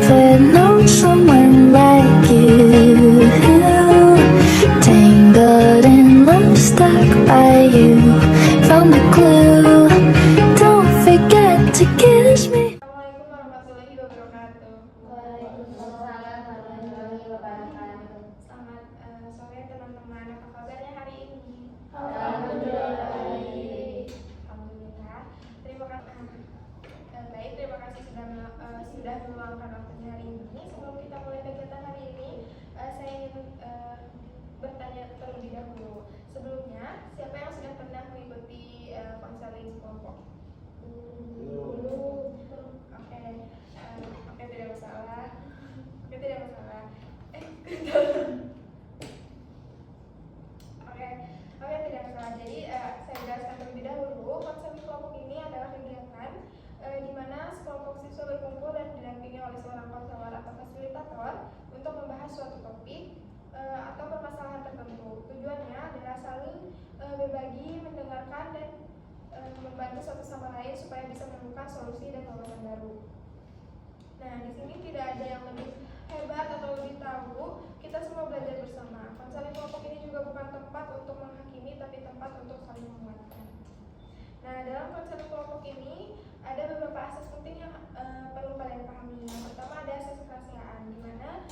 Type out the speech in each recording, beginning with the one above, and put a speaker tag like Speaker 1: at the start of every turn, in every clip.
Speaker 1: never known someone like you. Tangled in love, stuck by you. Found the clue. Don't forget to kiss me.
Speaker 2: Assalamualaikum warahmatullahi wabarakatuh.
Speaker 3: Waalaikumsalam warahmatullahi wabarakatuh.
Speaker 2: Selamat sore teman-teman. Apa kabarnya hari ini?
Speaker 3: Alhamdulillah.
Speaker 2: Alhamdulillah. Terima kasih. Baik, terima kasih sudah meluangkan waktunya hari ini. Sebelum kita mulai kegiatan hari ini, saya ingin bertanya terlebih dahulu. Sebelumnya, siapa yang sudah pernah mengikuti konseling kelompok? Oke, tidak masalah. Oke, tidak masalah. Oke, tidak masalah. Jadi saya jelaskan terlebih dahulu. Konseling kelompok ini adalah kegiatan di mana sekelompok siswa berkumpul dan didampingi oleh seorang konselor atau fasilitator untuk membahas suatu topik atau permasalahan tertentu. Tujuannya adalah saling berbagi, mendengarkan, dan membantu satu sama lain supaya bisa menemukan solusi dan wawasan baru. Nah, di sini tidak ada yang lebih hebat atau lebih tahu. Kita semua belajar bersama. Konseling kelompok ini juga bukan tempat untuk menghakimi, tapi tempat untuk saling menguatkan. Nah, dalam konseling kelompok ini ada beberapa asas penting yang perlu kalian pahami. Yang pertama ada asas kerahasiaan, di mana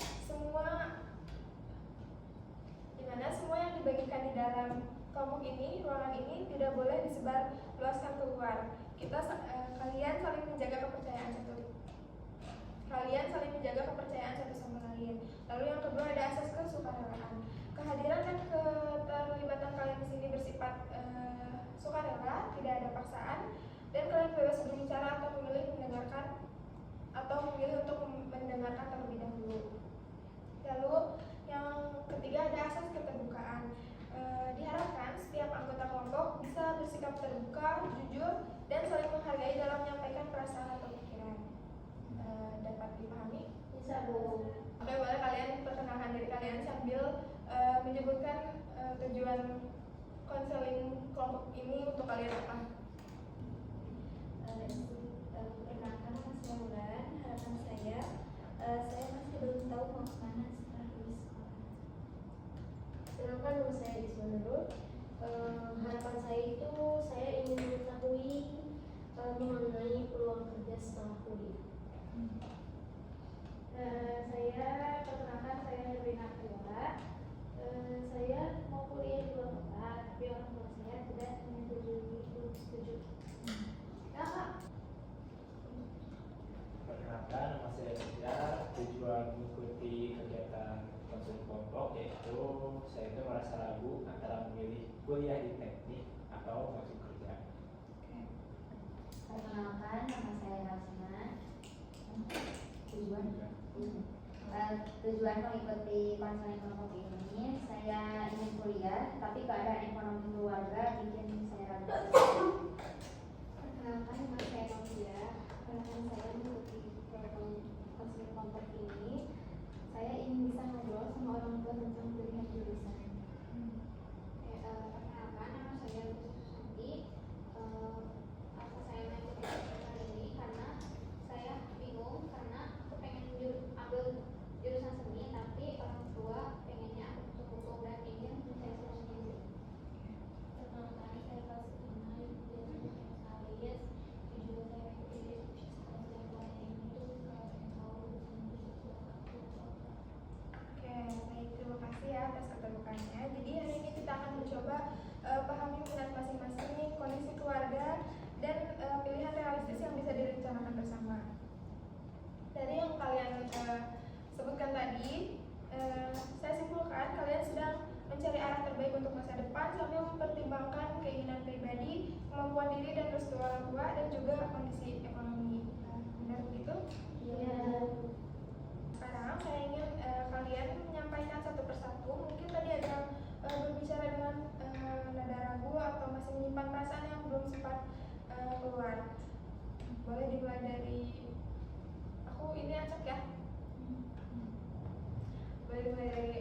Speaker 2: semua yang dibagikan di dalam kelompok ini, ruangan ini tidak boleh disebar luaskan keluar. Kalian saling menjaga kepercayaan satu sama lain. Lalu yang kedua ada asas kesukarelaan. Kehadiran dan keterlibatan kalian di sini bersifat sukarela, tidak ada paksaan, dan kalian bebas berbicara atau memilih untuk mendengarkan terlebih dahulu. Lalu yang ketiga ada asas keterbukaan. Diharapkan setiap anggota kelompok bisa bersikap terbuka, jujur, dan saling menghargai dalam menyampaikan perasaan atau pikiran. Dapat dipahami?
Speaker 3: Bisa, Bu.
Speaker 2: Oke, boleh kalian perkenalkan diri kalian sambil menyebutkan tujuan konseling kelompok ini untuk kalian apa?
Speaker 3: Perkenalkan, nama saya Wulan. Harapan saya masih belum tahu mau kemana setelah lulus sekolah.
Speaker 4: Kenalkan, nama saya Isma Nurul. Harapan saya itu saya ingin mengetahui mengenai peluang kerja setelah kuliah.
Speaker 3: Perkenalkan, saya Herlina Priola. Saya mau kuliah di luar kota, tapi orang tua saya tidak setuju.
Speaker 5: Perkenalkan, nama saya Rizya. Tujuan mengikuti kegiatan konseling kelompok yaitu saya itu merasa ragu antara memilih kuliah di teknik atau masuk kerja.
Speaker 3: Perkenalkan, nama saya Hasna. Tujuan mengikuti konseling kelompok ini, saya ingin kuliah, tapi keadaan ekonomi keluarga bikin saya ragu.
Speaker 4: Perkenalkan, nama saya Novia. Harapan saya mengikuti konseling kelompok ini, saya ingin bisa ngobrol sama orang tua tentang pilihan jurusan. Perkenalkan, nama saya Lucy Susanti. Apa saya mengikuti jurusan ini karena saya bingung karena aku pengen ambil jurusan seni, tapi orang tua pengennya aku masuk hukum dan ingin mencari solusi sendiri. Perkenalkan, saya kelas 5 di Alias. Juga saya mengikuti konseling kelompok ini karena pengen tahu
Speaker 2: Oke, baik, terima kasih ya atas keterbukaannya. Jadi hari ini kita akan mencoba pahami minat masing-masing, kondisi keluarga, dan pilihan realistis yang bisa direncanakan bersama. Dari yang kalian sebutkan tadi, saya simpulkan kalian sedang mencari arah terbaik untuk masa depan sambil mempertimbangkan keinginan pribadi, kemampuan diri dan restu orang tua, dan juga kondisi ekonomi. Benar begitu?
Speaker 4: Iya.
Speaker 2: Sekarang saya ingin kalian menyampaikan satu persatu. Mungkin tadi ada yang berbicara dengan nada ragu atau masih menyimpan perasaan yang belum sempat keluar. Boleh dimulai dari aku, ini acak ya. Boleh dimulai dari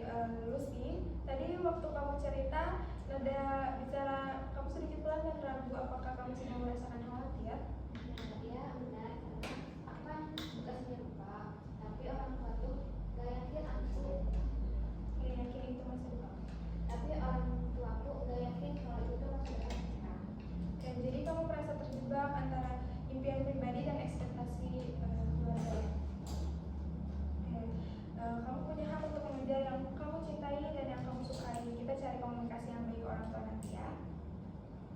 Speaker 2: Lucy. Tadi waktu kamu cerita nada bicara kamu sedikit pelan dan ragu. Apakah kamu sedang merasakan khawatir?
Speaker 4: Ya, benar, karena aku kan tugasnya lupa, tapi
Speaker 2: impian pribadi dan ekspektasi keluarga. Kamu punya hak untuk mengejar yang kamu cintai dan yang kamu sukai. Kita cari komunikasi yang baik ke orang tua nanti ya.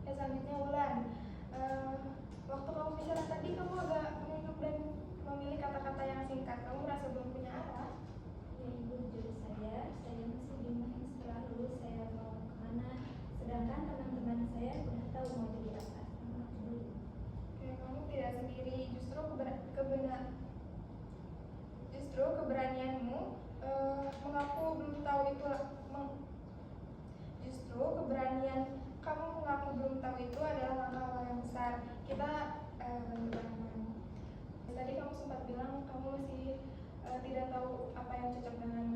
Speaker 2: Selanjutnya Wulan, waktu kamu bicara tadi kamu agak menunduk dan memilih kata-kata yang singkat. Kamu merasa belum punya arah?
Speaker 3: Ya ibu, jujur saya masih bingung setelah lulus saya mau kemana. Sedangkan teman-teman saya udah tahu mau jadi apa. Sama aku dulu.
Speaker 2: Kamu tidak sendiri. Justru keberanianmu mengaku belum tahu itu justru keberanian kamu mengaku belum tahu itu adalah langkah awal yang besar. Kita bantu-bantuan. Tadi kamu sempat bilang kamu masih tidak tahu apa yang cocok dengan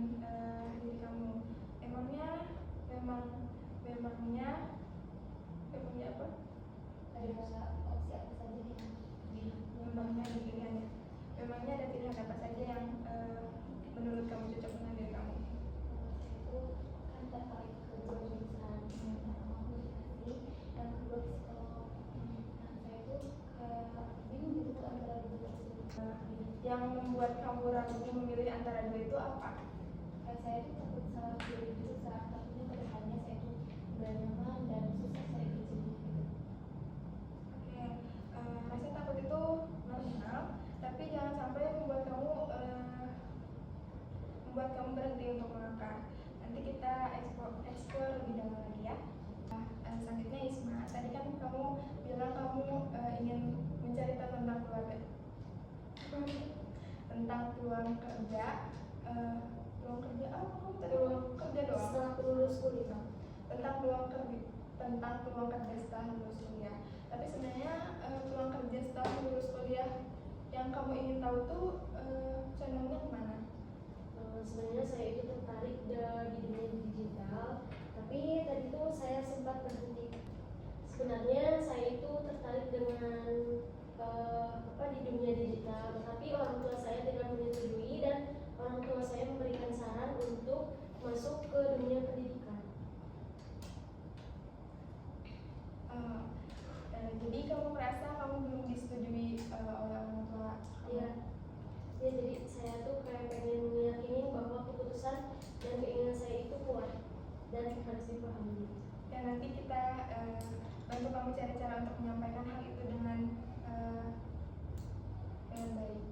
Speaker 2: diri kamu. Memangnya apa?
Speaker 4: Ada opsi apa saja nih?
Speaker 2: Memangnya ada pilihannya. Memangnya ada pilihan apa saja yang menurut kamu cocok dengan diri kamu?
Speaker 4: Itu kan tertarik ke jurusan komunikasi dan kedua psikolog. Nah saya itu bingung gitu antara dua jurusan.
Speaker 2: Yang membuat kamu ragu memilih antara dua itu apa?
Speaker 4: Saya itu takut salah pilih jurusan, takutnya kedepannya saya itu nggak nyaman dan susah saya kerjanya gitu.
Speaker 2: Oke, rasa takut itu normal, tapi jangan sampai membuat kamu berhenti untuk melangkah. Nanti kita explore lebih dalam lagi ya. Selanjutnya Isma, tadi kan kamu bilang kamu ingin mencari tahu tentang keluarga, tentang peluang kerja. Peluang kerja apa kamu tadi? Peluang kerja doang.
Speaker 3: Setelah lulus kuliah.
Speaker 2: Tentang peluang kerja setelah lulus kuliah. Tapi sebenarnya peluang kerja setelah lulus kuliah yang kamu ingin tahu tuh condongnya kemana?
Speaker 3: Sebenarnya saya itu tertarik di dunia digital, tapi tadi tuh saya sempat berhenti. Sebenarnya saya itu tertarik dengan di dunia digital, tetapi orang tua saya tidak menyetujui dan orang tua saya memberikan saran untuk masuk ke dunia pendidikan.
Speaker 2: Jadi kamu merasa kamu belum disetujui oleh orang tua?
Speaker 3: Ya, jadi saya tuh kayak pengen meyakini bahwa keputusan dan keinginan saya itu kuat dan harus dipahami.
Speaker 2: Ya nanti kita bantu kamu cari cara untuk menyampaikan hal itu dengan baik.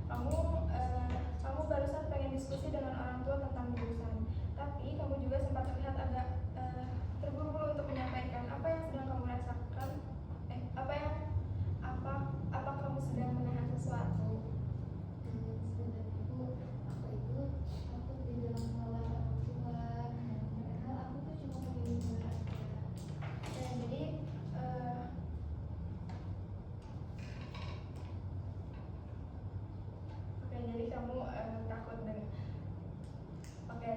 Speaker 2: Kamu barusan pengen diskusi dengan orang tua tentang jurusan, tapi kamu juga sempat terlihat agak terburu-buru untuk menyampaikan apa yang sedang kamu rasakan. Apa kamu sedang menahan sesuatu?
Speaker 4: Sebenarnya aku itu takut dibilang oleh orang tua, padahal aku tuh cuma pengen juara aja.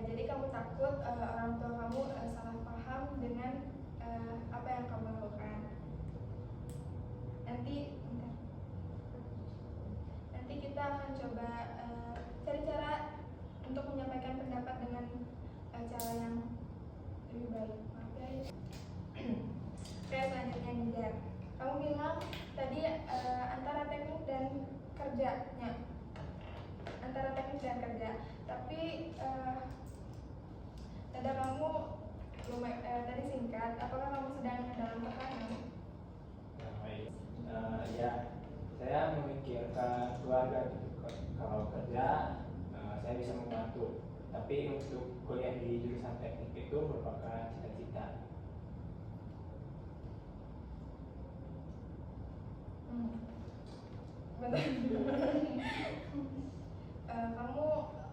Speaker 2: Jadi kamu takut orang tua kamu salah paham dengan apa yang kamu lakukan. Nanti kita akan coba cari cara untuk menyampaikan pendapat dengan cara yang lebih baik. Oke, selanjutnya Nizar. Kamu bilang tadi antara teknik dan kerja, tapi nada kamu tadi singkat. Apakah kamu sedang dalam tekanan?
Speaker 5: Ya, saya memikirkan keluarga gitu. Kalau kerja saya bisa membantu, tapi untuk kuliah di jurusan teknik itu merupakan cita-cita.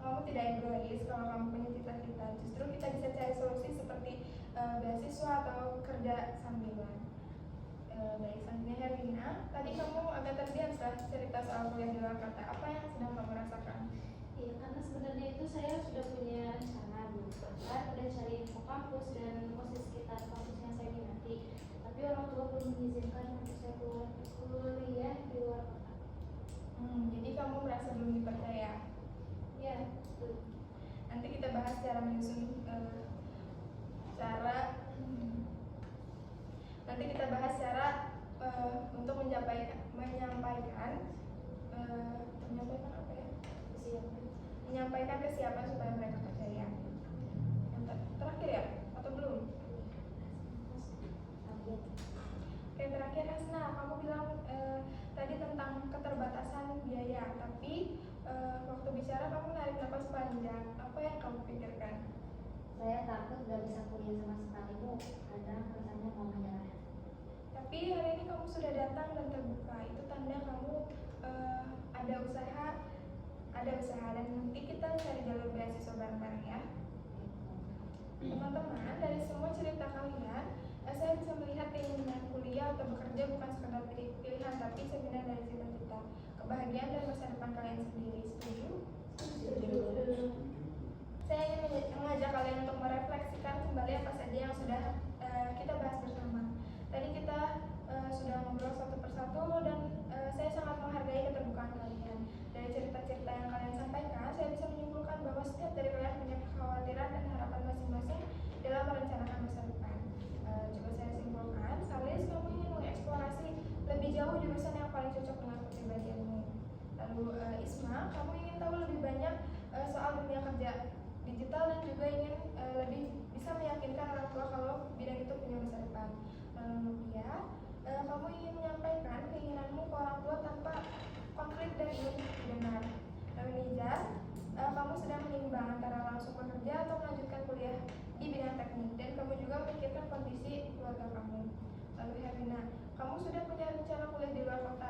Speaker 2: Kamu tidak egois kalau kamu punya cita-cita. Justru kita bisa cari solusi seperti beasiswa atau kerja sambilan. Baik, selanjutnya Herlina. Tadi kamu agak terdiam setelah cerita soal kuliah di luar kota. Apa yang sedang kamu rasakan?
Speaker 3: Iya, karena sebenarnya itu saya sudah punya rencana dulu. Saya udah cari info kampus dan posisi sekitar kampus yang saya minati. Tapi orang tua belum mengizinkan untuk saya keluar kuliah di luar kota.
Speaker 2: Jadi kamu merasa belum dipercaya?
Speaker 3: Ya, betul.
Speaker 2: Nanti kita bahas cara menyusun untuk menyampaikan menyampaikan kesiapan supaya mereka percaya. Yang terakhir ya atau belum? Oke, terakhir Hasna, kamu bilang tadi tentang keterbatasan biaya, tapi waktu bicara kamu narik napas panjang. Apa yang kamu pikirkan?
Speaker 3: Saya takut gak bisa kuliah sama sekali Bu, karena rasanya mau menyerah.
Speaker 2: Tapi hari ini kamu sudah datang dan terbuka, itu tanda kamu ada usaha dan nanti kita cari jalur beasiswa bareng-bareng ya. Teman-teman, dari semua cerita kalian, saya bisa melihat keinginan kuliah atau bekerja bukan sekedar pilihan, tapi cerminan dari cita-cita, kebahagiaan dan masa depan kalian sendiri. Setuju?
Speaker 3: Setuju.
Speaker 2: Saya ingin mengajak kalian untuk merefleksikan kembali apa saja yang sudah kita bahas bersama. Tadi kita sudah ngobrol satu persatu dan saya sangat menghargai keterbukaan kalian. Dari cerita-cerita yang kalian sampaikan, saya bisa menyimpulkan bahwa setiap dari kalian punya kekhawatiran dan harapan masing-masing dalam merencanakan masa depan. Coba saya simpulkan, Salis, kamu ingin mengeksplorasi lebih jauh jurusan yang paling cocok dengan kepribadianmu. Lalu Isma, kamu ingin tahu lebih banyak soal dunia kerja digital dan juga ingin lebih bisa meyakinkan orang tua kalau bidang itu punya masa depan. Lalu Novia, kamu ingin menyampaikan keinginanmu ke orang tua tanpa konflik dan ingin didengar. Lalu Nizar, kamu sedang menimbang antara langsung bekerja atau melanjutkan kuliah di bidang teknik dan kamu juga memikirkan kondisi keluarga kamu. Lalu Herina, kamu sudah punya rencana kuliah di luar kota,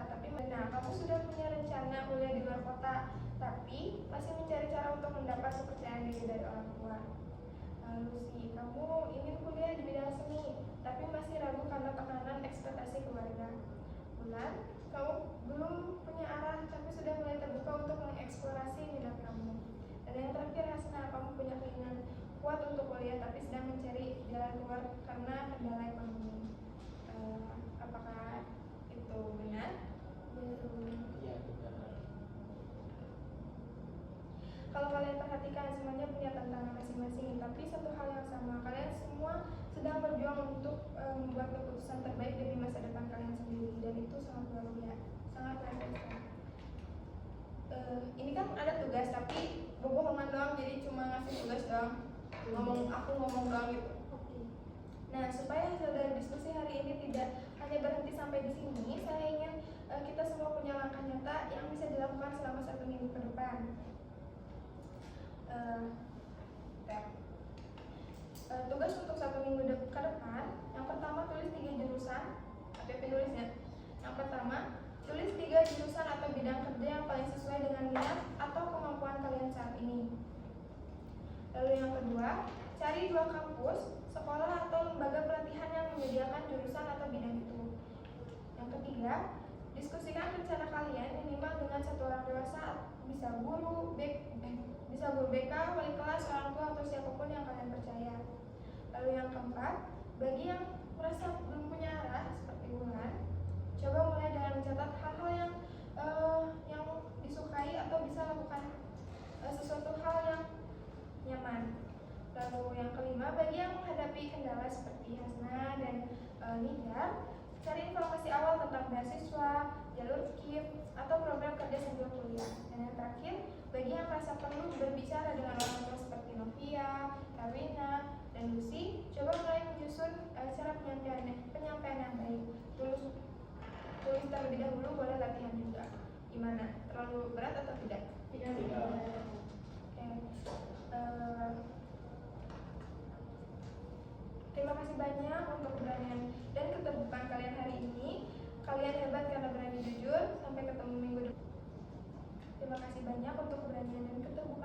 Speaker 2: tapi masih mencari cara untuk mendapat kepercayaan diri dari orang tua. Lucy, kamu ingin kuliah di bidang seni, tapi masih ragu karena tekanan ekspektasi keluarga. Bulan, kamu belum punya arah, tapi sudah mulai terbuka untuk mengeksplorasi minat kamu. Dan yang terakhir Hasna, kamu punya keinginan kuat untuk kuliah, tapi sedang mencari jalan keluar karena kendala ekonomi. Apakah itu benar?
Speaker 5: Iya, benar.
Speaker 2: Kalau kalian perhatikan, semuanya punya tantangan masing-masing, tapi satu hal yang sama, kalian semua sedang berjuang untuk membuat keputusan terbaik demi masa depan kalian sendiri, dan itu sangat luar biasa, sangat luar biasa. Ini kan ada tugas, tapi bohongan doang, jadi cuma ngasih tugas doang, aku ngomong doang gitu. Nah, supaya hasil dari diskusi hari ini tidak hanya berhenti sampai di sini, saya ingin kita semua punya langkah nyata yang bisa dilakukan selama 1 minggu ke depan. Tugas untuk 1 minggu ke depan, yang pertama tulis 3 jurusan, APP nulisnya. Yang pertama, tulis 3 jurusan atau bidang kerja yang paling sesuai dengan minat atau kemampuan kalian saat ini. Lalu yang kedua, cari 2 kampus, sekolah atau lembaga pelatihan yang menyediakan jurusan atau bidang itu. Yang ketiga, diskusikan rencana kalian minimal dengan 1 orang dewasa, bisa guru BK, wali kelas, orang tua, atau siapapun yang kalian percaya. Lalu yang keempat, bagi yang merasa belum punya arah seperti Wulan, coba mulai dengan mencatat hal-hal yang disukai atau bisa lakukan sesuatu hal yang nyaman. Lalu yang kelima, bagi yang menghadapi kendala seperti Hasna dan Nidar, cari informasi awal tentang beasiswa, jalur KIP, atau program kerja sambil kuliah. Dan yang terakhir, bagi yang merasa perlu berbicara dengan orang tua seperti Novia, Karina, dan Lucy, coba mulai menyusun cara penyampaian yang baik. Tulis terlebih dahulu, boleh latihan juga. Gimana? Terlalu berat atau tidak?
Speaker 3: Tidak.
Speaker 2: Oke. Terima kasih banyak untuk keberanian dan keterbukaan kalian hari ini. Kalian hebat karena berani jujur. Sampai ketemu minggu depan. Terima kasih banyak untuk keberanian dan keterbukaan